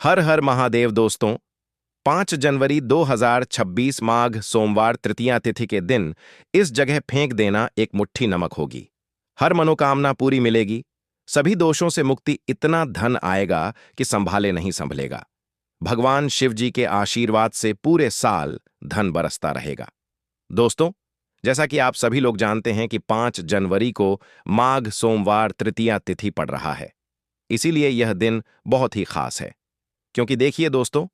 हर हर महादेव दोस्तों। 5 जनवरी 2026 माघ सोमवार तृतीया तिथि के दिन इस जगह फेंक देना एक मुट्ठी नमक होगी। हर मनोकामना पूरी मिलेगी। सभी दोषों से मुक्ति, इतना धन आएगा कि संभाले नहीं संभलेगा। भगवान शिव जी के आशीर्वाद से पूरे साल धन बरसता रहेगा। दोस्तों, जैसा कि आप सभी लोग जानते हैं कि 5 जनवरी को माघ सोमवार तृतीया तिथि पड़ रहा है। इसीलिए यह दिन बहुत ही खास है। क्योंकि देखिए दोस्तों,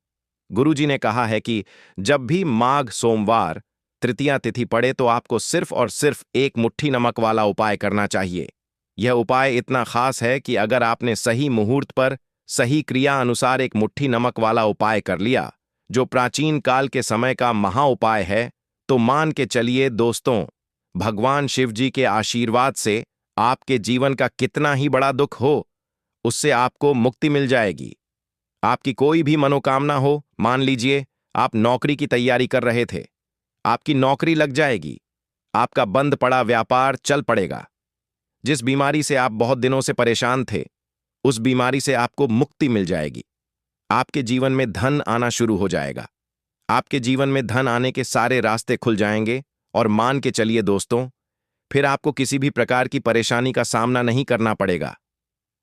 गुरुजी ने कहा है कि जब भी माघ सोमवार तृतीया तिथि पड़े तो आपको सिर्फ और सिर्फ एक मुट्ठी नमक वाला उपाय करना चाहिए। यह उपाय इतना खास है कि अगर आपने सही मुहूर्त पर सही क्रिया अनुसार एक मुट्ठी नमक वाला उपाय कर लिया, जो प्राचीन काल के समय का महा उपाय है, तो मान के चलिए दोस्तों, भगवान शिव जी के आशीर्वाद से आपके जीवन का कितना ही बड़ा दुख हो, उससे आपको मुक्ति मिल जाएगी। आपकी कोई भी मनोकामना हो, मान लीजिए आप नौकरी की तैयारी कर रहे थे, आपकी नौकरी लग जाएगी। आपका बंद पड़ा व्यापार चल पड़ेगा। जिस बीमारी से आप बहुत दिनों से परेशान थे, उस बीमारी से आपको मुक्ति मिल जाएगी। आपके जीवन में धन आना शुरू हो जाएगा। आपके जीवन में धन आने के सारे रास्ते खुल जाएंगे और मान के चलिए दोस्तों, फिर आपको किसी भी प्रकार की परेशानी का सामना नहीं करना पड़ेगा।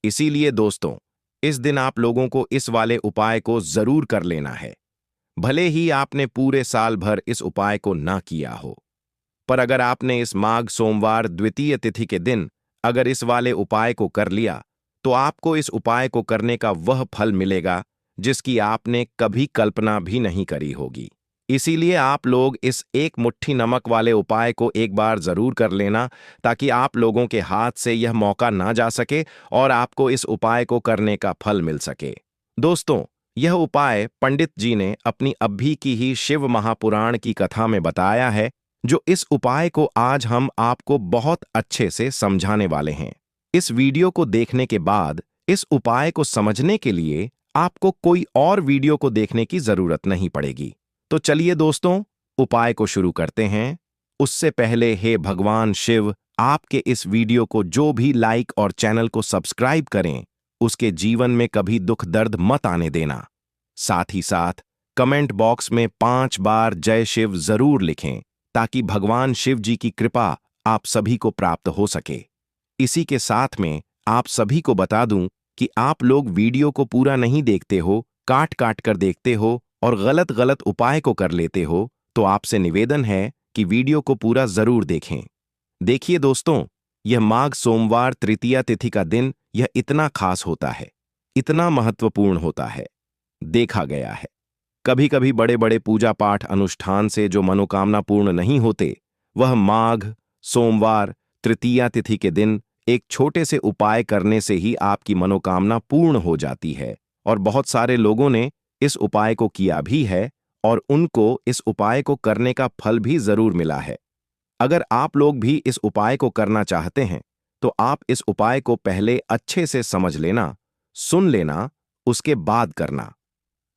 इसीलिए दोस्तों, इस दिन आप लोगों को इस वाले उपाय को जरूर कर लेना है। भले ही आपने पूरे साल भर इस उपाय को ना किया हो, पर अगर आपने इस माघ सोमवार द्वितीय तिथि के दिन अगर इस वाले उपाय को कर लिया, तो आपको इस उपाय को करने का वह फल मिलेगा जिसकी आपने कभी कल्पना भी नहीं करी होगी। इसीलिए आप लोग इस एक मुट्ठी नमक वाले उपाय को एक बार जरूर कर लेना, ताकि आप लोगों के हाथ से यह मौका ना जा सके और आपको इस उपाय को करने का फल मिल सके। दोस्तों, यह उपाय पंडित जी ने अपनी अभी की ही शिव महापुराण की कथा में बताया है, जो इस उपाय को आज हम आपको बहुत अच्छे से समझाने वाले हैं। इस वीडियो को देखने के बाद इस उपाय को समझने के लिए आपको कोई और वीडियो को देखने की जरूरत नहीं पड़ेगी। तो चलिए दोस्तों, उपाय को शुरू करते हैं। उससे पहले हे भगवान शिव, आपके इस वीडियो को जो भी लाइक और चैनल को सब्सक्राइब करें, उसके जीवन में कभी दुख दर्द मत आने देना। साथ ही साथ कमेंट बॉक्स में 5 बार जय शिव जरूर लिखें, ताकि भगवान शिव जी की कृपा आप सभी को प्राप्त हो सके। इसी के साथ में आप सभी को बता दूं कि आप लोग वीडियो को पूरा नहीं देखते हो, काट काट कर देखते हो और गलत गलत उपाय को कर लेते हो, तो आपसे निवेदन है कि वीडियो को पूरा जरूर देखें। देखिए दोस्तों, यह माघ सोमवार तृतीया तिथि का दिन यह इतना खास होता है, इतना महत्वपूर्ण होता है। देखा गया है कभी कभी बड़े बड़े पूजा पाठ अनुष्ठान से जो मनोकामना पूर्ण नहीं होते, वह माघ सोमवार तृतीया तिथि के दिन एक छोटे से उपाय करने से ही आपकी मनोकामना पूर्ण हो जाती है। और बहुत सारे लोगों ने इस उपाय को किया भी है और उनको इस उपाय को करने का फल भी जरूर मिला है। अगर आप लोग भी इस उपाय को करना चाहते हैं, तो आप इस उपाय को पहले अच्छे से समझ लेना, सुन लेना, उसके बाद करना।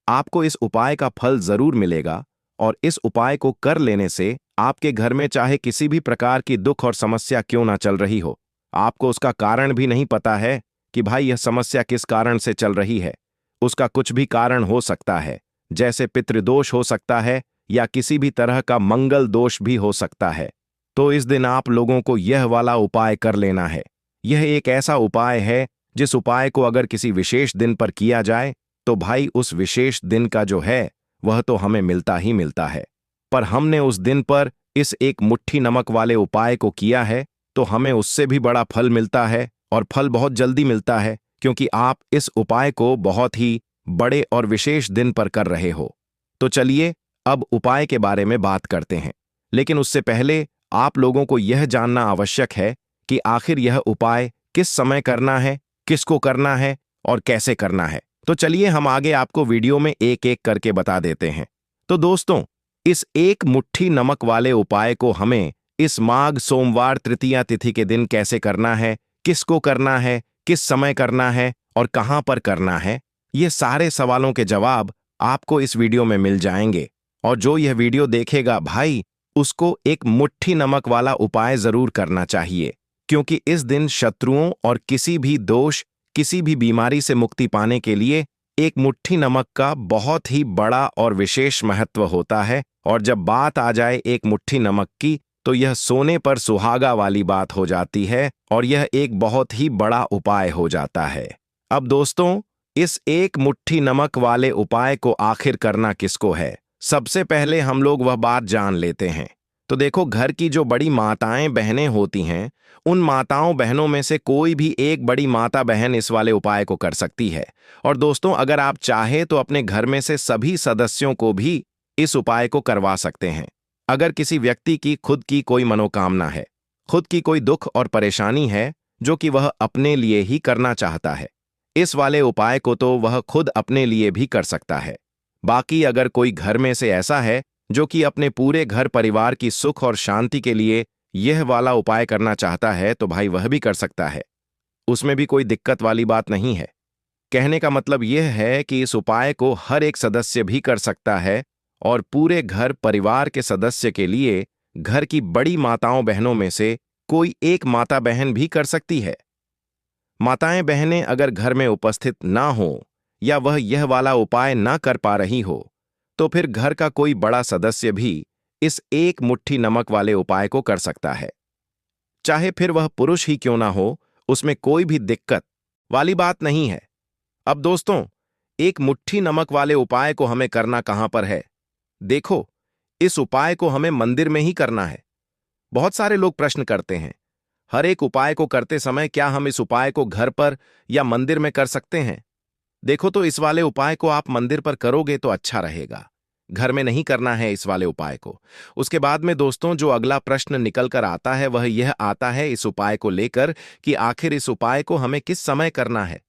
आपको इस उपाय का फल जरूर मिलेगा और इस उपाय को कर लेने से आपके घर में चाहे किसी भी प्रकार की दुख और समस्या क्यों ना चल रही हो, आपको उसका कारण भी नहीं पता है कि भाई यह समस्या किस कारण से चल रही है। उसका कुछ भी कारण हो सकता है, जैसे पितृदोष हो सकता है या किसी भी तरह का मंगल दोष भी हो सकता है। तो इस दिन आप लोगों को यह वाला उपाय कर लेना है। यह एक ऐसा उपाय है जिस उपाय को अगर किसी विशेष दिन पर किया जाए, तो भाई उस विशेष दिन का जो है वह तो हमें मिलता ही मिलता है। पर हमने उस दिन पर इस एक मुट्ठी नमक वाले उपाय को किया है, तो हमें उससे भी बड़ा फल मिलता है और फल बहुत जल्दी मिलता है, क्योंकि आप इस उपाय को बहुत ही बड़े और विशेष दिन पर कर रहे हो। तो चलिए अब उपाय के बारे में बात करते हैं। लेकिन उससे पहले आप लोगों को यह जानना आवश्यक है कि आखिर यह उपाय किस समय करना है, किसको करना है और कैसे करना है। तो चलिए हम आगे आपको वीडियो में एक एक करके बता देते हैं। तो दोस्तों, इस एक मुट्ठी नमक वाले उपाय को हमें इस माघ सोमवार तृतीया तिथि के दिन कैसे करना है, किसको करना है, किस समय करना है और कहां पर करना है, ये सारे सवालों के जवाब आपको इस वीडियो में मिल जाएंगे। और जो यह वीडियो देखेगा भाई, उसको एक मुट्ठी नमक वाला उपाय जरूर करना चाहिए, क्योंकि इस दिन शत्रुओं और किसी भी दोष, किसी भी बीमारी से मुक्ति पाने के लिए एक मुट्ठी नमक का बहुत ही बड़ा और विशेष महत्व होता है, और जब बात आ जाए एक मुट्ठी नमक की तो यह सोने पर सुहागा वाली बात हो जाती है, और यह एक बहुत ही बड़ा उपाय हो जाता है। अब दोस्तों, इस एक मुट्ठी नमक वाले उपाय को आखिर करना किसको है, सबसे पहले हम लोग वह बात जान लेते हैं। तो देखो, घर की जो बड़ी माताएं बहनें होती हैं, उन माताओं बहनों में से कोई भी एक बड़ी माता बहन इस वाले उपाय को कर सकती है। और दोस्तों, अगर आप चाहें तो अपने घर में से सभी सदस्यों को भी इस उपाय को करवा सकते हैं। अगर किसी व्यक्ति की खुद की कोई मनोकामना है, खुद की कोई दुख और परेशानी है जो कि वह अपने लिए ही करना चाहता है, इस वाले उपाय को तो वह खुद अपने लिए भी कर सकता है। बाकी अगर कोई घर में से ऐसा है जो कि अपने पूरे घर परिवार की सुख और शांति के लिए यह वाला उपाय करना चाहता है, तो भाई वह भी कर सकता है। उसमें भी कोई दिक्कत वाली बात नहीं है। कहने का मतलब यह है कि इस उपाय को हर एक सदस्य भी कर सकता है, और पूरे घर परिवार के सदस्य के लिए घर की बड़ी माताओं बहनों में से कोई एक माता बहन भी कर सकती है। माताएं बहनें अगर घर में उपस्थित ना हो या वह यह वाला उपाय ना कर पा रही हो, तो फिर घर का कोई बड़ा सदस्य भी इस एक मुट्ठी नमक वाले उपाय को कर सकता है। चाहे फिर वह पुरुष ही क्यों ना हो, उसमें कोई भी दिक्कत वाली बात नहीं है। अब दोस्तों, एक मुट्ठी नमक वाले उपाय को हमें करना कहां पर है? देखो, इस उपाय को हमें मंदिर में ही करना है। बहुत सारे लोग प्रश्न करते हैं, हर एक उपाय को करते समय क्या हम इस उपाय को घर पर या मंदिर में कर सकते हैं? देखो, तो इस वाले उपाय को आप मंदिर पर करोगे तो अच्छा रहेगा। घर में नहीं करना है इस वाले उपाय को। उसके बाद में दोस्तों, जो अगला प्रश्न निकल कर आता है वह यह आता है इस उपाय को लेकर कि आखिर इस उपाय को हमें किस समय करना है?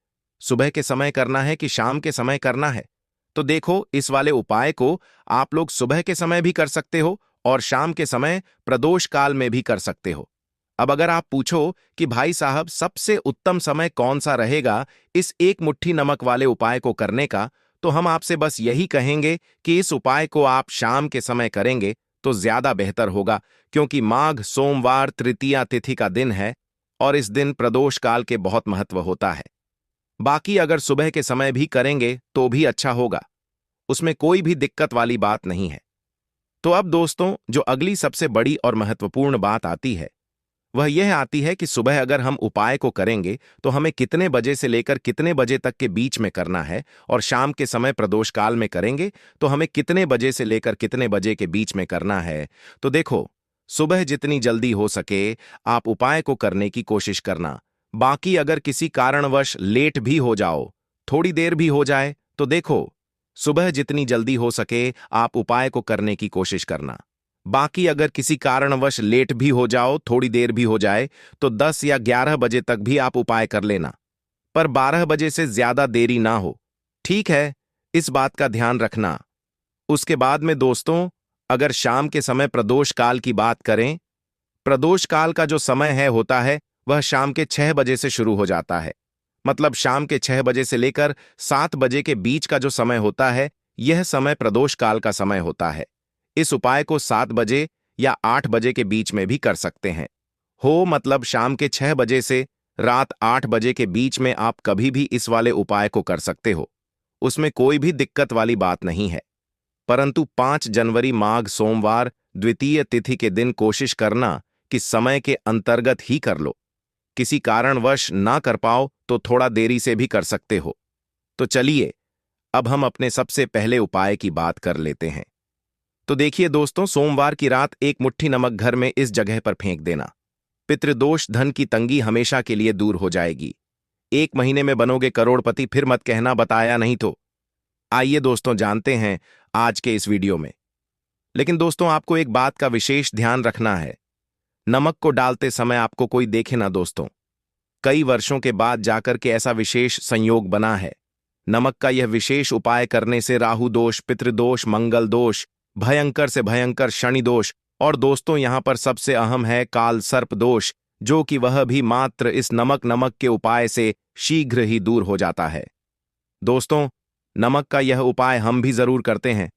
सुबह के समय करना है कि शाम के समय करना है? तो देखो, इस वाले उपाय को आप लोग सुबह के समय भी कर सकते हो और शाम के समय प्रदोष काल में भी कर सकते हो। अब अगर आप पूछो कि भाई साहब, सबसे उत्तम समय कौन सा रहेगा इस एक मुट्ठी नमक वाले उपाय को करने का, तो हम आपसे बस यही कहेंगे कि इस उपाय को आप शाम के समय करेंगे तो ज्यादा बेहतर होगा, क्योंकि माघ सोमवार तृतीया तिथि का दिन है और इस दिन प्रदोष काल के बहुत महत्व होता है। बाकी अगर सुबह के समय भी करेंगे तो भी अच्छा होगा, उसमें कोई भी दिक्कत वाली बात नहीं है। तो अब दोस्तों, जो अगली सबसे बड़ी और महत्वपूर्ण बात आती है वह यह आती है कि सुबह अगर हम उपाय को करेंगे तो हमें कितने बजे से लेकर कितने बजे तक के बीच में करना है, और शाम के समय प्रदोष काल में करेंगे तो हमें कितने बजे से लेकर कितने बजे के बीच में करना है। तो देखो, सुबह जितनी जल्दी हो सके आप उपाय को करने की कोशिश करना। बाकी अगर किसी कारणवश लेट भी हो जाओ, थोड़ी देर भी हो जाए, तो देखो, सुबह जितनी जल्दी हो सके आप उपाय को करने की कोशिश करना। बाकी अगर किसी कारणवश लेट भी हो जाओ, थोड़ी देर भी हो जाए, तो 10 या 11 बजे तक भी आप उपाय कर लेना, पर 12 बजे से ज्यादा देरी ना हो। ठीक है, इस बात का ध्यान रखना। उसके बाद में दोस्तों, अगर शाम के समय प्रदोष काल की बात करें, प्रदोष काल का जो समय है होता है वह शाम के 6 बजे से शुरू हो जाता है। मतलब शाम के 6 बजे से लेकर 7 बजे के बीच का जो समय होता है, यह समय प्रदोष काल का समय होता है। इस उपाय को 7 बजे या 8 बजे के बीच में भी कर सकते हैं। मतलब शाम के 6 बजे से रात 8 बजे के बीच में आप कभी भी इस वाले उपाय को कर सकते हो, उसमें कोई भी दिक्कत वाली बात नहीं है। परंतु 5 जनवरी माघ सोमवार द्वितीय तिथि के दिन कोशिश करना कि समय के अंतर्गत ही कर लो। किसी कारणवश ना कर पाओ तो थोड़ा देरी से भी कर सकते हो। तो चलिए, अब हम अपने सबसे पहले उपाय की बात कर लेते हैं। तो देखिए दोस्तों, सोमवार की रात एक मुट्ठी नमक घर में इस जगह पर फेंक देना। पितृदोष, धन की तंगी हमेशा के लिए दूर हो जाएगी। 1 महीने में बनोगे करोड़पति, फिर मत कहना बताया नहीं तो। आइए दोस्तों, जानते हैं आज के इस वीडियो में। लेकिन दोस्तों, आपको एक बात का विशेष ध्यान रखना है। नमक को डालते समय आपको कोई देखे ना दोस्तों। कई वर्षों के बाद जाकर के ऐसा विशेष संयोग बना है। नमक का यह विशेष उपाय करने से राहु दोष, पितृदोष, मंगल दोष, भयंकर से भयंकर शनि दोष, और दोस्तों यहां पर सबसे अहम है काल सर्प दोष, जो कि वह भी मात्र इस नमक के उपाय से शीघ्र ही दूर हो जाता है। दोस्तों, नमक का यह उपाय हम भी जरूर करते हैं।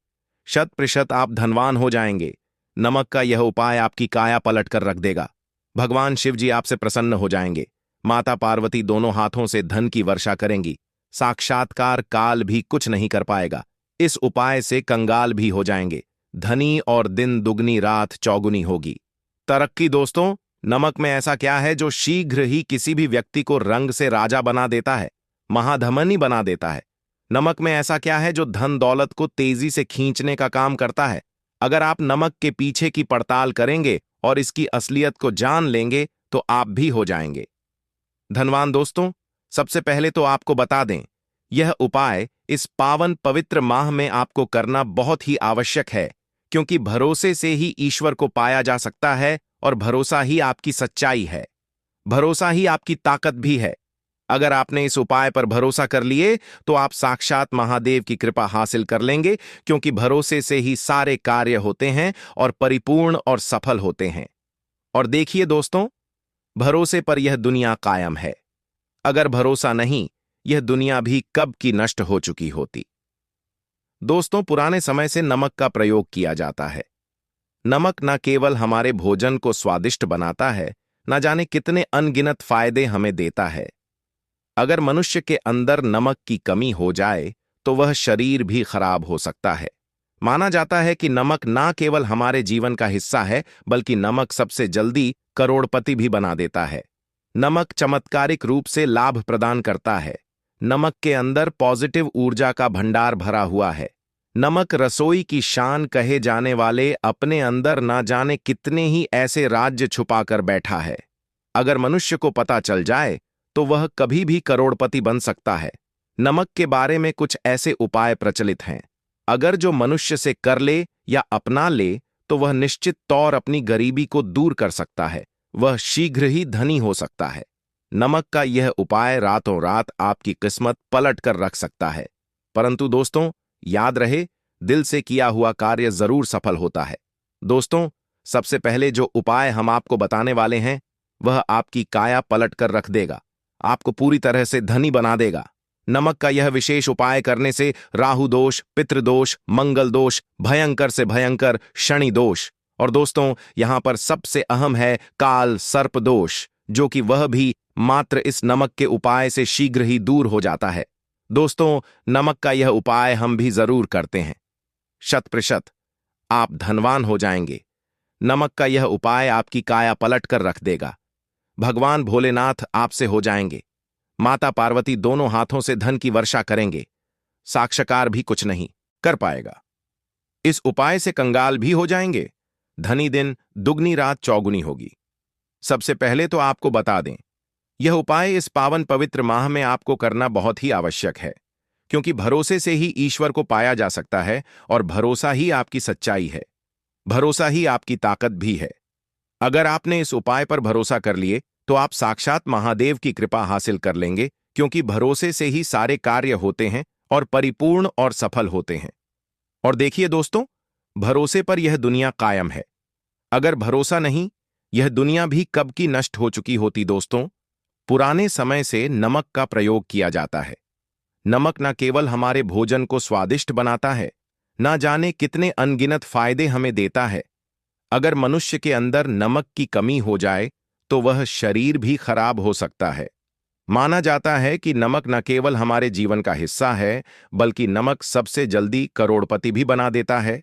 100% आप धनवान हो जाएंगे। नमक का यह उपाय आपकी काया पलट कर रख देगा। भगवान शिव जी आपसे प्रसन्न हो जाएंगे। माता पार्वती दोनों हाथों से धन की वर्षा करेंगी। साक्षात्कार काल भी कुछ नहीं कर पाएगा। इस उपाय से कंगाल भी हो जाएंगे। धनी और दिन दुगनी रात चौगुनी होगी। तरक्की दोस्तों, नमक में ऐसा क्या है जो शीघ्र ही किसी भी व्यक्ति को रंग से राजा बना देता है, महाधमनी बना देता है? नमक में ऐसा क्या है जो धन दौलत को तेजी से खींचने का काम करता है? अगर आप नमक के पीछे की पड़ताल करेंगे और इसकी असलियत को जान लेंगे तो आप भी हो जाएंगे धनवान। दोस्तों, सबसे पहले तो आपको बता दें, यह उपाय इस पावन पवित्र माह में आपको करना बहुत ही आवश्यक है, क्योंकि भरोसे से ही ईश्वर को पाया जा सकता है और भरोसा ही आपकी सच्चाई है। भरोसा ही आपकी ताकत भी है। अगर आपने इस उपाय पर भरोसा कर लिए तो आप साक्षात महादेव की कृपा हासिल कर लेंगे, क्योंकि भरोसे से ही सारे कार्य होते हैं और परिपूर्ण और सफल होते हैं। और देखिए दोस्तों, भरोसे पर यह दुनिया कायम है। अगर भरोसा नहीं, यह दुनिया भी कब की नष्ट हो चुकी होती। दोस्तों, पुराने समय से नमक का प्रयोग किया जाता है। नमक न केवल हमारे भोजन को स्वादिष्ट बनाता है, न जाने कितने अनगिनत फायदे हमें देता है। अगर मनुष्य के अंदर नमक की कमी हो जाए तो वह शरीर भी खराब हो सकता है। माना जाता है कि नमक न केवल हमारे जीवन का हिस्सा है, बल्कि नमक सबसे जल्दी करोड़पति भी बना देता है। नमक चमत्कारिक रूप से लाभ प्रदान करता है। नमक के अंदर पॉजिटिव ऊर्जा का भंडार भरा हुआ है। नमक रसोई की शान कहे जाने वाले अपने अंदर ना जाने कितने ही ऐसे राज्य छुपाकर बैठा है। अगर मनुष्य को पता चल जाए तो वह कभी भी करोड़पति बन सकता है। नमक के बारे में कुछ ऐसे उपाय प्रचलित हैं। अगर जो मनुष्य से कर ले या अपना ले तो वह निश्चित तौर अपनी गरीबी को दूर कर सकता है। वह शीघ्र ही धनी हो सकता है। नमक का यह उपाय रातों रात आपकी किस्मत पलट कर रख सकता है। परंतु दोस्तों, याद रहे, दिल से किया हुआ कार्य जरूर सफल होता है। दोस्तों, सबसे पहले जो उपाय हम आपको बताने वाले हैं वह आपकी काया पलट कर रख देगा, आपको पूरी तरह से धनी बना देगा। नमक का यह विशेष उपाय करने से राहु दोष, पितृदोष, मंगल दोष, भयंकर से भयंकर शनि दोष, और दोस्तों यहां पर सबसे अहम है काल सर्प दोष, जो कि वह भी मात्र इस नमक के उपाय से शीघ्र ही दूर हो जाता है। दोस्तों, नमक का यह उपाय हम भी जरूर करते हैं। 100% आप धनवान हो जाएंगे। नमक का यह उपाय आपकी काया पलट कर रख देगा। भगवान भोलेनाथ आपसे हो जाएंगे। माता पार्वती दोनों हाथों से धन की वर्षा करेंगे। साक्षात्कार भी कुछ नहीं कर पाएगा। इस उपाय से कंगाल भी हो जाएंगे। धनी दिन दुगनी रात चौगुनी होगी। सबसे पहले तो आपको बता दें, यह उपाय इस पावन पवित्र माह में आपको करना बहुत ही आवश्यक है, क्योंकि भरोसे से ही ईश्वर को पाया जा सकता है और भरोसा ही आपकी सच्चाई है। भरोसा ही आपकी ताकत भी है। अगर आपने इस उपाय पर भरोसा कर लिए तो आप साक्षात महादेव की कृपा हासिल कर लेंगे, क्योंकि भरोसे से ही सारे कार्य होते हैं और परिपूर्ण और सफल होते हैं। और देखिए दोस्तों, भरोसे पर यह दुनिया कायम है। अगर भरोसा नहीं, यह दुनिया भी कब की नष्ट हो चुकी होती। दोस्तों, पुराने समय से नमक का प्रयोग किया जाता है। नमक न केवल हमारे भोजन को स्वादिष्ट बनाता है, न जाने कितने अनगिनत फायदे हमें देता है। अगर मनुष्य के अंदर नमक की कमी हो जाए तो वह शरीर भी खराब हो सकता है। माना जाता है कि नमक न केवल हमारे जीवन का हिस्सा है, बल्कि नमक सबसे जल्दी करोड़पति भी बना देता है।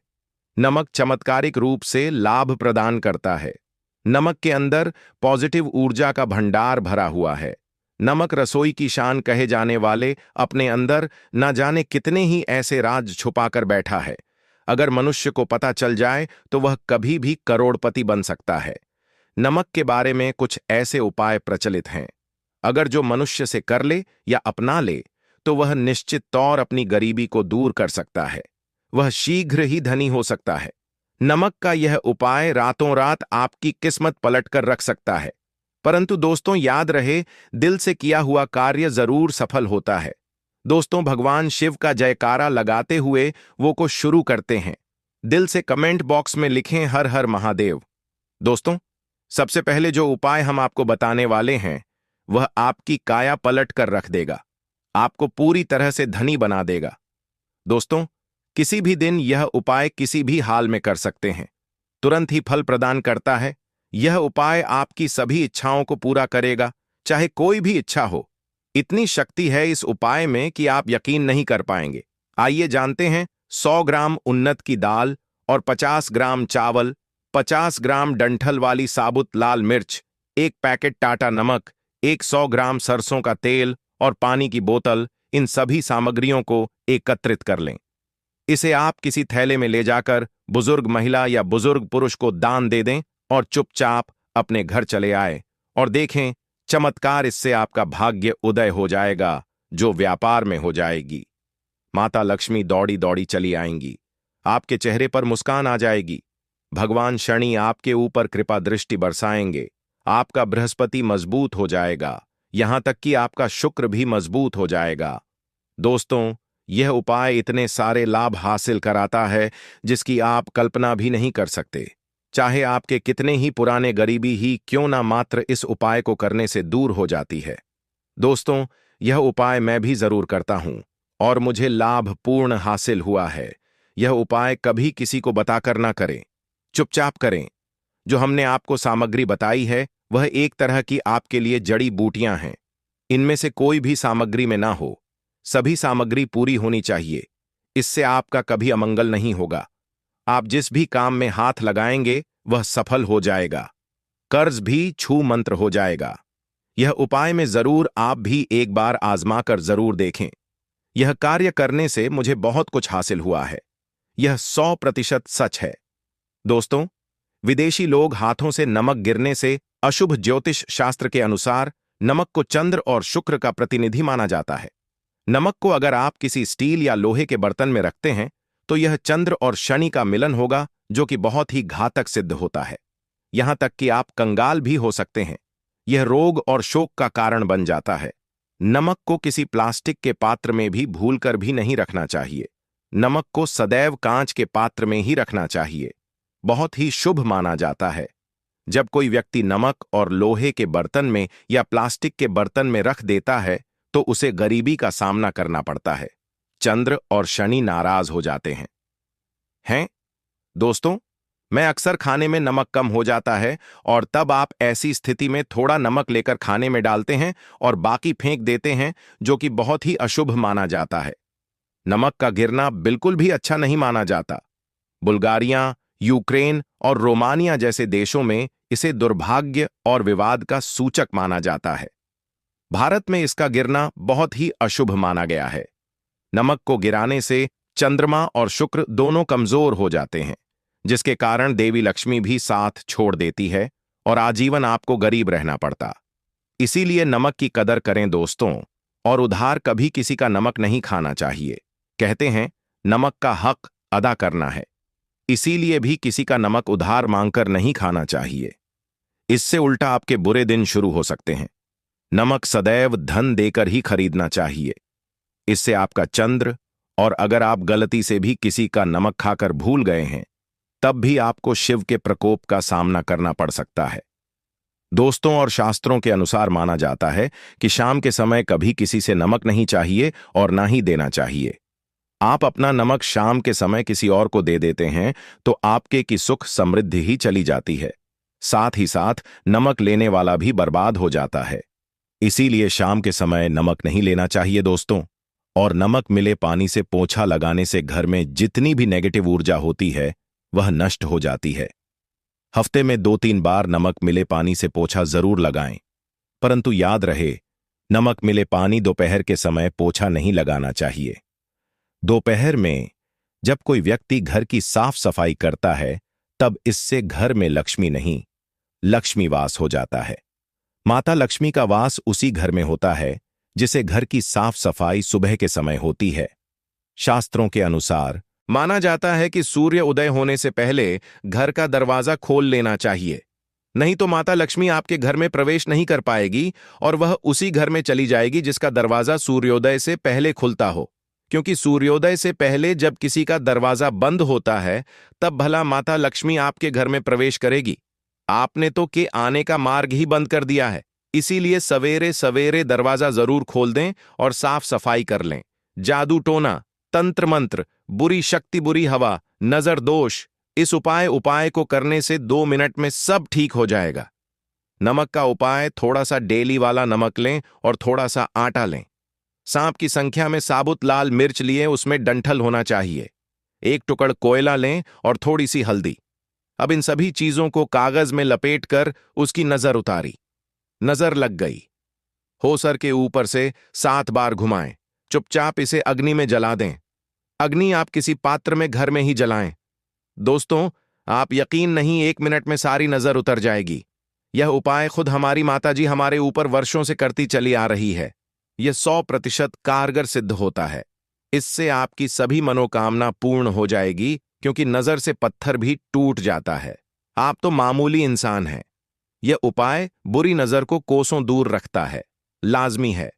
नमक चमत्कारिक रूप से लाभ प्रदान करता है। नमक के अंदर पॉजिटिव ऊर्जा का भंडार भरा हुआ है। नमक रसोई की शान कहे जाने वाले अपने अंदर न जाने कितने ही ऐसे राज छुपाकर बैठा है। अगर मनुष्य को पता चल जाए तो वह कभी भी करोड़पति बन सकता है। नमक के बारे में कुछ ऐसे उपाय प्रचलित हैं। अगर जो मनुष्य से कर ले या अपना ले तो वह निश्चित तौर अपनी गरीबी को दूर कर सकता है। वह शीघ्र ही धनी हो सकता है। नमक का यह उपाय रातों रात आपकी किस्मत पलट कर रख सकता है। परंतु दोस्तों, याद रहे, दिल से किया हुआ कार्य जरूर सफल होता है। दोस्तों, भगवान शिव का जयकारा लगाते हुए वो को शुरू करते हैं। दिल से कमेंट बॉक्स में लिखें हर हर महादेव। दोस्तों, सबसे पहले जो उपाय हम आपको बताने वाले हैं वह आपकी काया पलट कर रख देगा, आपको पूरी तरह से धनी बना देगा। दोस्तों, किसी भी दिन यह उपाय किसी भी हाल में कर सकते हैं, तुरंत ही फल प्रदान करता है। यह उपाय आपकी सभी इच्छाओं को पूरा करेगा, चाहे कोई भी इच्छा हो। इतनी शक्ति है इस उपाय में कि आप यकीन नहीं कर पाएंगे। आइए जानते हैं। 100 ग्राम उन्नत की दाल और 50 ग्राम चावल, 50 ग्राम डंठल वाली साबुत लाल मिर्च, एक पैकेट टाटा नमक, 100 ग्राम सरसों का तेल और पानी की बोतल, इन सभी सामग्रियों को एकत्रित कर लें। इसे आप किसी थैले में ले जाकर बुजुर्ग महिला या बुजुर्ग पुरुष को दान दे दें और चुपचाप अपने घर चले आए और देखें चमत्कार। इससे आपका भाग्य उदय हो जाएगा, जो व्यापार में हो जाएगी। माता लक्ष्मी दौड़ी दौड़ी चली आएंगी, आपके चेहरे पर मुस्कान आ जाएगी। भगवान शनि आपके ऊपर कृपा दृष्टि बरसाएंगे, आपका बृहस्पति मजबूत हो जाएगा, यहां तक कि आपका शुक्र भी मजबूत हो जाएगा। दोस्तों, यह उपाय इतने सारे लाभ हासिल कराता है जिसकी आप कल्पना भी नहीं कर सकते। चाहे आपके कितने ही पुराने गरीबी ही क्यों ना, मात्र इस उपाय को करने से दूर हो जाती है। दोस्तों, यह उपाय मैं भी जरूर करता हूं और मुझे लाभ पूर्ण हासिल हुआ है। यह उपाय कभी किसी को बताकर ना करें, चुपचाप करें। जो हमने आपको सामग्री बताई है वह एक तरह की आपके लिए जड़ी बूटियां हैं। इनमें से कोई भी सामग्री में ना हो, सभी सामग्री पूरी होनी चाहिए। इससे आपका कभी अमंगल नहीं होगा। आप जिस भी काम में हाथ लगाएंगे वह सफल हो जाएगा। कर्ज भी छू मंत्र हो जाएगा। यह उपाय में जरूर आप भी एक बार आजमाकर जरूर देखें। यह कार्य करने से मुझे बहुत कुछ हासिल हुआ है। यह 100% सच है। दोस्तों, विदेशी लोग हाथों से नमक गिरने से अशुभ ज्योतिष शास्त्र के अनुसार नमक को चंद्र और शुक्र का प्रतिनिधि माना जाता है। नमक को अगर आप किसी स्टील या लोहे के बर्तन में रखते हैं तो यह चंद्र और शनि का मिलन होगा, जो कि बहुत ही घातक सिद्ध होता है। यहां तक कि आप कंगाल भी हो सकते हैं। यह रोग और शोक का कारण बन जाता है। नमक को किसी प्लास्टिक के पात्र में भी भूलकर भी नहीं रखना चाहिए। नमक को सदैव कांच के पात्र में ही रखना चाहिए। बहुत ही शुभ माना जाता है। जब कोई व्यक्ति नमक और लोहे के बर्तन में या प्लास्टिक के बर्तन में रख देता है तो उसे गरीबी का सामना करना पड़ता है। चंद्र और शनि नाराज हो जाते हैं। दोस्तों, मैं अक्सर खाने में नमक कम हो जाता है और तब आप ऐसी स्थिति में थोड़ा नमक लेकर खाने में डालते हैं और बाकी फेंक देते हैं, जो कि बहुत ही अशुभ माना जाता है। नमक का गिरना बिल्कुल भी अच्छा नहीं माना जाता। बुल्गारिया, यूक्रेन और रोमानिया जैसे देशों में इसे दुर्भाग्य और विवाद का सूचक माना जाता है। भारत में इसका गिरना बहुत ही अशुभ माना गया है। नमक को गिराने से चंद्रमा और शुक्र दोनों कमजोर हो जाते हैं, जिसके कारण देवी लक्ष्मी भी साथ छोड़ देती है और आजीवन आपको गरीब रहना पड़ता। इसीलिए नमक की कदर करें दोस्तों, और उधार कभी किसी का नमक नहीं खाना चाहिए। कहते हैं नमक का हक अदा करना है, इसीलिए भी किसी का नमक उधार मांगकर नहीं खाना चाहिए। इससे उल्टा आपके बुरे दिन शुरू हो सकते हैं। नमक सदैव धन देकर ही खरीदना चाहिए। इससे आपका चंद्र, और अगर आप गलती से भी किसी का नमक खाकर भूल गए हैं तब भी आपको शिव के प्रकोप का सामना करना पड़ सकता है। दोस्तों, और शास्त्रों के अनुसार माना जाता है कि शाम के समय कभी किसी से नमक नहीं चाहिए और ना ही देना चाहिए। आप अपना नमक शाम के समय किसी और को दे देते हैं तो आपके की सुख समृद्धि ही चली जाती है, साथ ही साथ नमक लेने वाला भी बर्बाद हो जाता है। इसीलिए शाम के समय नमक नहीं लेना चाहिए दोस्तों। और नमक मिले पानी से पोंछा लगाने से घर में जितनी भी नेगेटिव ऊर्जा होती है वह नष्ट हो जाती है। हफ्ते में 2-3 बार नमक मिले पानी से पोंछा जरूर लगाएं, परंतु याद रहे, नमक मिले पानी दोपहर के समय पोंछा नहीं लगाना चाहिए। दोपहर में जब कोई व्यक्ति घर की साफ सफाई करता है तब इससे घर में लक्ष्मी नहीं, लक्ष्मी वास हो जाता है। माता लक्ष्मी का वास उसी घर में होता है जिसे घर की साफ सफाई सुबह के समय होती है। शास्त्रों के अनुसार माना जाता है कि सूर्य उदय होने से पहले घर का दरवाजा खोल लेना चाहिए, नहीं तो माता लक्ष्मी आपके घर में प्रवेश नहीं कर पाएगी और वह उसी घर में चली जाएगी जिसका दरवाजा सूर्योदय से पहले खुलता हो। क्योंकि सूर्योदय से पहले जब किसी का दरवाजा बंद होता है तब भला माता लक्ष्मी आपके घर में प्रवेश करेगी? आपने तो के आने का मार्ग ही बंद कर दिया है। इसीलिए सवेरे सवेरे दरवाजा जरूर खोल दें और साफ सफाई कर लें। जादू टोना, तंत्र मंत्र, बुरी शक्ति, बुरी हवा, नजर दोष, इस उपाय को करने से 2 मिनट में सब ठीक हो जाएगा। नमक का उपाय, थोड़ा सा डेली वाला नमक लें और थोड़ा सा आटा लें। सांप की संख्या में साबुत लाल मिर्च लिए, उसमें डंठल होना चाहिए। एक टुकड़ कोयला लें और थोड़ी सी हल्दी। अब इन सभी चीजों को कागज में लपेटकर उसकी नजर उतारी। नजर लग गई। होसर के ऊपर से 7 बार घुमाएं। चुपचाप इसे अग्नि में जला दें। अग्नि आप किसी पात्र में घर में ही जलाएं। दोस्तों, आप यकीन नहीं, 1 मिनट में सारी नजर उतर जाएगी। यह उपाय खुद हमारी माताजी हमारे ऊपर वर्षों से करती चली आ रही है। यह 100% कारगर सिद्ध होता है। इससे आपकी सभी मनोकामना पूर्ण हो जाएगी, क्योंकि नजर से पत्थर भी टूट जाता है। आप तो मामूली इंसान हैं। यह उपाय बुरी नजर को कोसों दूर रखता है। लाजमी है।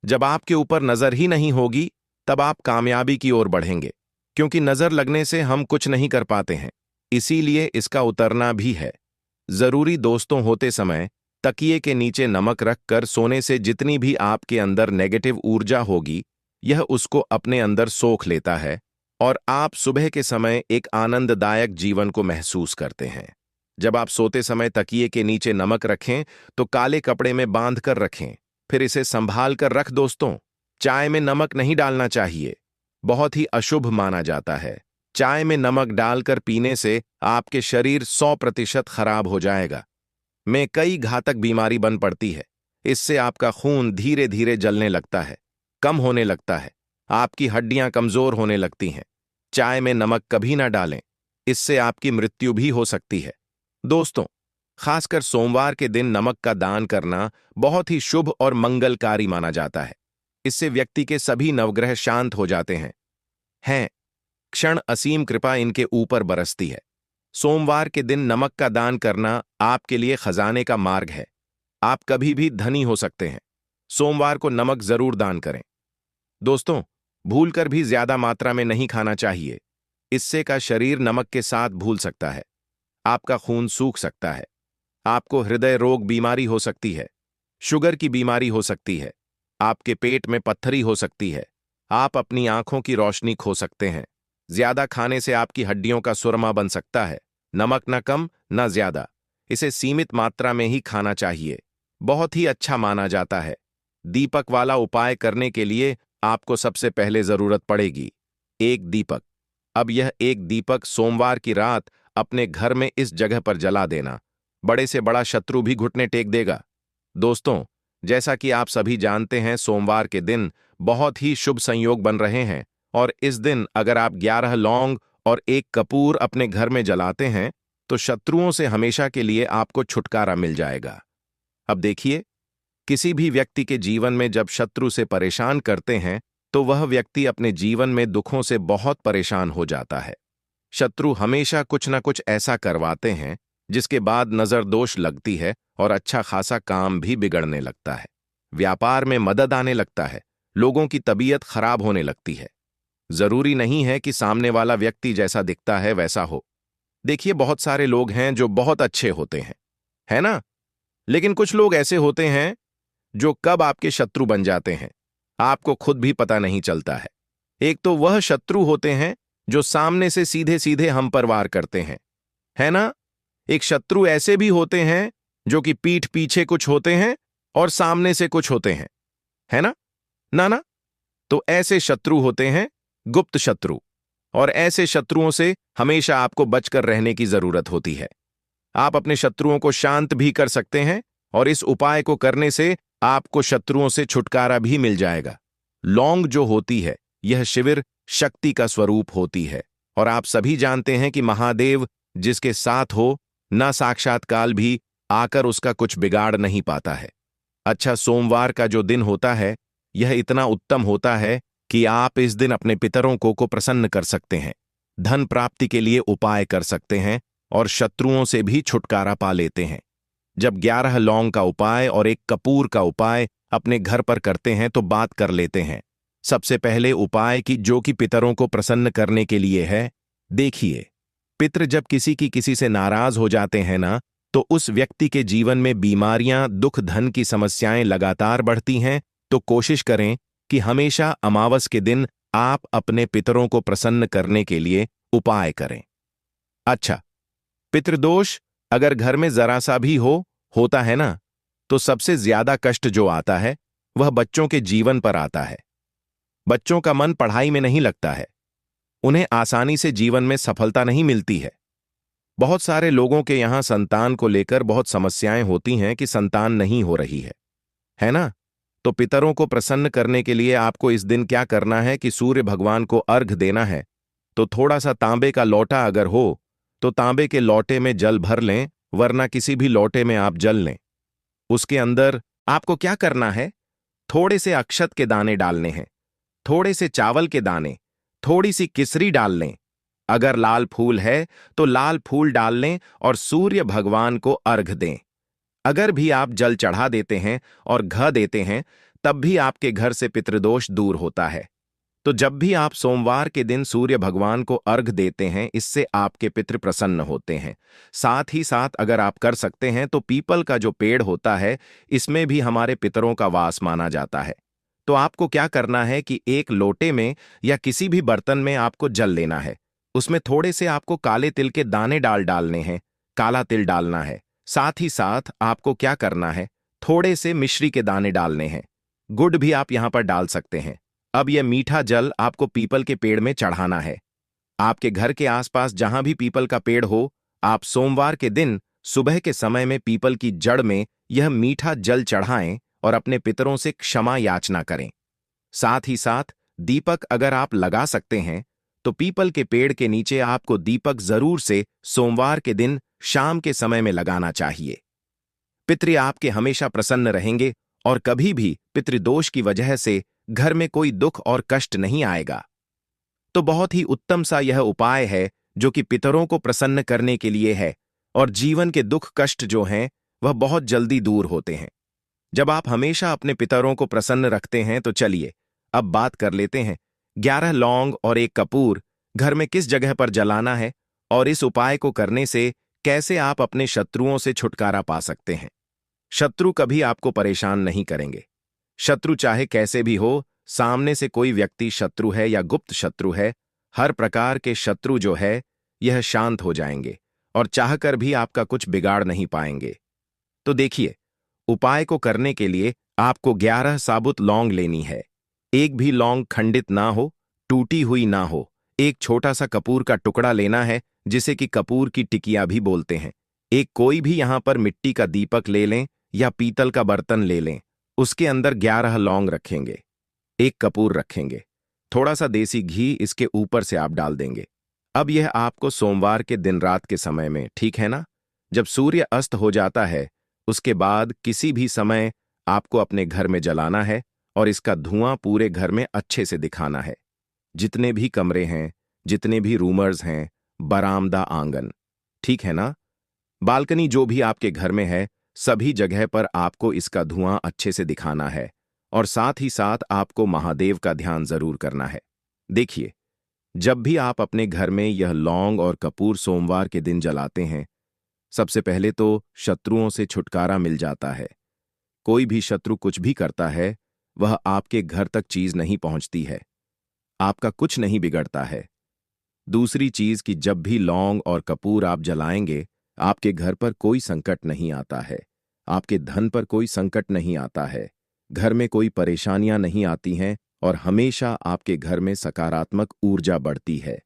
जब आपके ऊपर नजर ही नहीं होगी, तब आप कामयाबी की ओर बढ़ेंगे, क्योंकि नजर लगने से हम कुछ नहीं कर पाते हैं। इसीलिए इसका उतरना भी है जरूरी। दोस्तों, होते समय तकिए के नीचे नमक रखकर सोने से जितनी भी आपके अंदर नेगेटिव ऊर्जा होगी, यह उसको अपने अंदर सोख लेता है और आप सुबह के समय एक आनंददायक जीवन को महसूस करते हैं। जब आप सोते समय तकिए के नीचे नमक रखें तो काले कपड़े में बांध कर रखें, फिर इसे संभाल कर रख। दोस्तों, चाय में नमक नहीं डालना चाहिए, बहुत ही अशुभ माना जाता है। चाय में नमक डालकर पीने से आपके शरीर 100% खराब हो जाएगा। में कई घातक बीमारी बन पड़ती है। इससे आपका खून धीरे धीरे जलने लगता है, कम होने लगता है, आपकी हड्डियां कमजोर होने लगती हैं। चाय में नमक कभी ना डालें, इससे आपकी मृत्यु भी हो सकती है। दोस्तों, खासकर सोमवार के दिन नमक का दान करना बहुत ही शुभ और मंगलकारी माना जाता है। इससे व्यक्ति के सभी नवग्रह शांत हो जाते हैं क्षण असीम कृपा इनके ऊपर बरसती है। सोमवार के दिन नमक का दान करना आपके लिए खजाने का मार्ग है। आप कभी भी धनी हो सकते हैं। सोमवार को नमक जरूर दान करें। दोस्तों, भूलकर भी ज्यादा मात्रा में नहीं खाना चाहिए। इससे का शरीर नमक के साथ भूल सकता है। आपका खून सूख सकता है। आपको हृदय रोग बीमारी हो सकती है, शुगर की बीमारी हो सकती है, आपके पेट में पत्थरी हो सकती है, आप अपनी आंखों की रोशनी खो सकते हैं। ज्यादा खाने से आपकी हड्डियों का सुरमा बन सकता है। नमक न कम न ज्यादा, इसे सीमित मात्रा में ही खाना चाहिए। बहुत ही अच्छा माना जाता है। दीपक वाला उपाय करने के लिए आपको सबसे पहले जरूरत पड़ेगी एक दीपक। अब यह एक दीपक सोमवार की रात अपने घर में इस जगह पर जला देना। बड़े से बड़ा शत्रु भी घुटने टेक देगा। दोस्तों, जैसा कि आप सभी जानते हैं, सोमवार के दिन बहुत ही शुभ संयोग बन रहे हैं और इस दिन अगर आप 11 लौंग और 1 कपूर अपने घर में जलाते हैं तो शत्रुओं से हमेशा के लिए आपको छुटकारा मिल जाएगा। अब देखिए, किसी भी व्यक्ति के जीवन में जब शत्रु से परेशान करते हैं तो वह व्यक्ति अपने जीवन में दुखों से बहुत परेशान हो जाता है। शत्रु हमेशा कुछ न कुछ ऐसा करवाते हैं जिसके बाद नजर दोष लगती है और अच्छा खासा काम भी बिगड़ने लगता है। व्यापार में मदद आने लगता है, लोगों की तबीयत खराब होने लगती है। जरूरी नहीं है कि सामने वाला व्यक्ति जैसा दिखता है वैसा हो। देखिए, बहुत सारे लोग हैं जो बहुत अच्छे होते हैं, है ना? लेकिन कुछ लोग ऐसे होते हैं जो कब आपके शत्रु बन जाते हैं आपको खुद भी पता नहीं चलता है। एक तो वह शत्रु होते हैं जो सामने से सीधे सीधे हम पर वार करते हैं, है ना? एक शत्रु ऐसे भी होते हैं जो कि पीठ पीछे कुछ होते हैं और सामने से कुछ होते हैं, है ना? ना? तो ऐसे शत्रु होते हैं गुप्त शत्रु, और ऐसे शत्रुओं से हमेशा आपको बचकर रहने की जरूरत होती है। आप अपने शत्रुओं को शांत भी कर सकते हैं और इस उपाय को करने से आपको शत्रुओं से छुटकारा भी मिल जाएगा। लौंग जो होती है, यह शिविर शक्ति का स्वरूप होती है और आप सभी जानते हैं कि महादेव जिसके साथ हो, ना साक्षात्काल भी आकर उसका कुछ बिगाड़ नहीं पाता है। अच्छा, सोमवार का जो दिन होता है यह इतना उत्तम होता है कि आप इस दिन अपने पितरों को प्रसन्न कर सकते हैं, धन प्राप्ति के लिए उपाय कर सकते हैं और शत्रुओं से भी छुटकारा पा लेते हैं। जब 11 लौंग का उपाय और 1 कपूर का उपाय अपने घर पर करते हैं तो बात कर लेते हैं। सबसे पहले उपाय की जो कि पितरों को प्रसन्न करने के लिए है। देखिए, पितृ जब किसी से नाराज हो जाते हैं ना, तो उस व्यक्ति के जीवन में बीमारियां, दुख, धन की समस्याएं लगातार बढ़ती हैं। तो कोशिश करें कि हमेशा अमावस के दिन आप अपने पितरों को प्रसन्न करने के लिए उपाय करें। अच्छा, पितृदोष अगर घर में जरा सा भी होता है ना, तो सबसे ज्यादा कष्ट जो आता है वह बच्चों के जीवन पर आता है। बच्चों का मन पढ़ाई में नहीं लगता है, उन्हें आसानी से जीवन में सफलता नहीं मिलती है। बहुत सारे लोगों के यहां संतान को लेकर बहुत समस्याएं होती हैं कि संतान नहीं हो रही है ना। तो पितरों को प्रसन्न करने के लिए आपको इस दिन क्या करना है कि सूर्य भगवान को अर्घ देना है। तो थोड़ा सा तांबे का लोटा अगर हो तो तांबे के लोटे में जल भर लें, वरना किसी भी लोटे में आप जल लें। उसके अंदर आपको क्या करना है, थोड़े से अक्षत के दाने डालने हैं, थोड़े से चावल के दाने, थोड़ी सी किसरी डाल लें। अगर लाल फूल है तो लाल फूल डाल लें और सूर्य भगवान को अर्घ दें। अगर भी आप जल चढ़ा देते हैं और घ देते हैं, तब भी आपके घर से पितृदोष दूर होता है। तो जब भी आप सोमवार के दिन सूर्य भगवान को अर्घ देते हैं, इससे आपके पितृ प्रसन्न होते हैं। साथ ही साथ अगर आप कर सकते हैं तो पीपल का जो पेड़ होता है, इसमें भी हमारे पितरों का वास माना जाता है। तो आपको क्या करना है कि एक लोटे में या किसी भी बर्तन में आपको जल लेना है। उसमें थोड़े से आपको काले तिल के दाने डालने हैं, काला तिल डालना है। साथ ही साथ आपको क्या करना है, थोड़े से मिश्री के दाने डालने हैं। गुड़ भी आप यहां पर डाल सकते हैं। अब यह मीठा जल आपको पीपल के पेड़ में चढ़ाना है। आपके घर के आसपास जहां भी पीपल का पेड़ हो, आप सोमवार के दिन सुबह के समय में पीपल की जड़ में यह मीठा जल चढ़ाएं और अपने पितरों से क्षमा याचना करें। साथ ही साथ दीपक अगर आप लगा सकते हैं तो पीपल के पेड़ के नीचे आपको दीपक जरूर से सोमवार के दिन शाम के समय में लगाना चाहिए। पितृ आपके हमेशा प्रसन्न रहेंगे और कभी भी पितृदोष की वजह से घर में कोई दुख और कष्ट नहीं आएगा। तो बहुत ही उत्तम सा यह उपाय है जो कि पितरों को प्रसन्न करने के लिए है, और जीवन के दुख कष्ट जो हैं वह बहुत जल्दी दूर होते हैं जब आप हमेशा अपने पितरों को प्रसन्न रखते हैं। तो चलिए अब बात कर लेते हैं 11 लौंग और 1 कपूर घर में किस जगह पर जलाना है, और इस उपाय को करने से कैसे आप अपने शत्रुओं से छुटकारा पा सकते हैं। शत्रु कभी आपको परेशान नहीं करेंगे। शत्रु चाहे कैसे भी हो, सामने से कोई व्यक्ति शत्रु है या गुप्त शत्रु है, हर प्रकार के शत्रु जो है यह शांत हो जाएंगे और चाहकर भी आपका कुछ बिगाड़ नहीं पाएंगे। तो देखिए, उपाय को करने के लिए आपको 11 साबुत लौंग लेनी है। एक भी लौंग खंडित ना हो, टूटी हुई ना हो। एक छोटा सा कपूर का टुकड़ा लेना है, जिसे कि कपूर की टिकिया भी बोलते हैं। एक कोई भी यहां पर मिट्टी का दीपक ले लें या पीतल का बर्तन ले लें। उसके अंदर 11 लौंग रखेंगे, 1 कपूर रखेंगे, थोड़ा सा देसी घी इसके ऊपर से आप डाल देंगे। अब यह आपको सोमवार के दिन रात के समय में, ठीक है ना, जब सूर्य अस्त हो जाता है, उसके बाद किसी भी समय आपको अपने घर में जलाना है और इसका धुआं पूरे घर में अच्छे से दिखाना है। जितने भी कमरे हैं, जितने भी रूमर्स हैं, बरामदा, आंगन, ठीक है ना, बालकनी जो भी आपके घर में है, सभी जगह पर आपको इसका धुआं अच्छे से दिखाना है। और साथ ही साथ आपको महादेव का ध्यान जरूर करना है। देखिए, जब भी आप अपने घर में यह लौंग और कपूर सोमवार के दिन जलाते हैं, सबसे पहले तो शत्रुओं से छुटकारा मिल जाता है। कोई भी शत्रु कुछ भी करता है, वह आपके घर तक चीज नहीं पहुंचती है, आपका कुछ नहीं बिगड़ता है। दूसरी चीज कि जब भी लौंग और कपूर आप जलाएंगे, आपके घर पर कोई संकट नहीं आता है, आपके धन पर कोई संकट नहीं आता है, घर में कोई परेशानियां नहीं आती हैं और हमेशा आपके घर में सकारात्मक ऊर्जा बढ़ती है,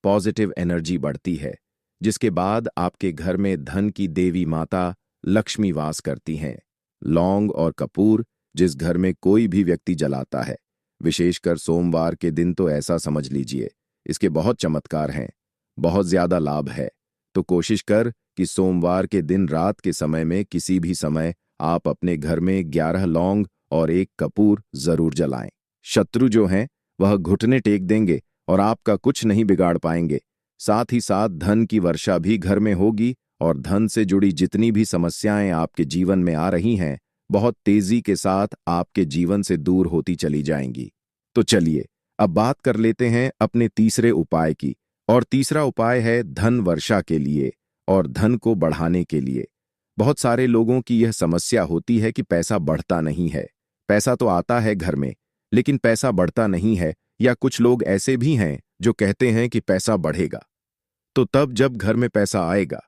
पॉजिटिव एनर्जी बढ़ती है, जिसके बाद आपके घर में धन की देवी माता लक्ष्मी वास करती हैं। लौंग और कपूर जिस घर में कोई भी व्यक्ति जलाता है, विशेषकर सोमवार के दिन, तो ऐसा समझ लीजिए इसके बहुत चमत्कार हैं, बहुत ज्यादा लाभ है। तो कोशिश कर कि सोमवार के दिन रात के समय में किसी भी समय आप अपने घर में 11 लौंग और 1 कपूर जरूर जलाएं। शत्रु जो हैं वह घुटने टेक देंगे और आपका कुछ नहीं बिगाड़ पाएंगे। साथ ही साथ धन की वर्षा भी घर में होगी और धन से जुड़ी जितनी भी समस्याएं आपके जीवन में आ रही हैं, बहुत तेजी के साथ आपके जीवन से दूर होती चली जाएंगी। तो चलिए अब बात कर लेते हैं अपने तीसरे उपाय की, और तीसरा उपाय है धन वर्षा के लिए और धन को बढ़ाने के लिए। बहुत सारे लोगों की यह समस्या होती है कि पैसा बढ़ता नहीं है। पैसा तो आता है घर में, लेकिन पैसा बढ़ता नहीं है, या कुछ लोग ऐसे भी हैं जो कहते हैं कि पैसा बढ़ेगा। तो तब जब घर में पैसा आएगा,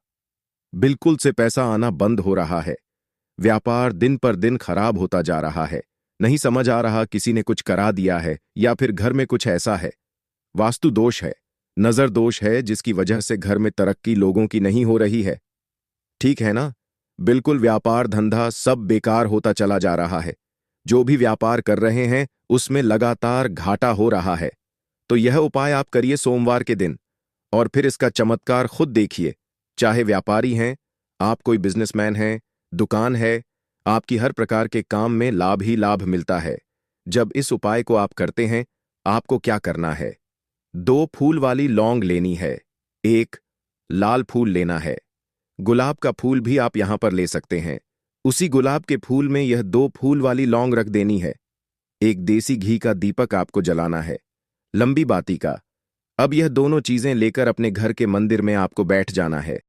बिल्कुल से पैसा आना बंद हो रहा है, व्यापार दिन पर दिन खराब होता जा रहा है। नहीं समझ आ रहा किसी ने कुछ करा दिया है या फिर घर में कुछ ऐसा है। वास्तु दोष है, नजर दोष है, जिसकी वजह से घर में तरक्की लोगों की नहीं हो रही है। ठीक है ना? बिल्कुल व्यापार धंधा सब बेकार होता चला जा रहा है। जो भी व्यापार कर रहे हैं उसमें लगातार घाटा हो रहा है। तो यह उपाय आप करिए सोमवार के दिन, और फिर इसका चमत्कार खुद देखिए। चाहे व्यापारी हैं, आप कोई बिजनेसमैन हैं, दुकान है, आपकी हर प्रकार के काम में लाभ ही लाभ मिलता है। जब इस उपाय को आप करते हैं, आपको क्या करना है? 2 फूल वाली लौंग लेनी है, 1 लाल फूल लेना है। गुलाब का फूल भी आप यहां पर ले सकते हैं। उसी गुलाब के फूल में यह 2 फूल वाली लौंग रख देनी है। एक देसी घी का दीपक आपको जलाना है, लंबी बाती का। अब यह दोनों चीजें लेकर अपने घर के मंदिर में आपको बैठ जाना है।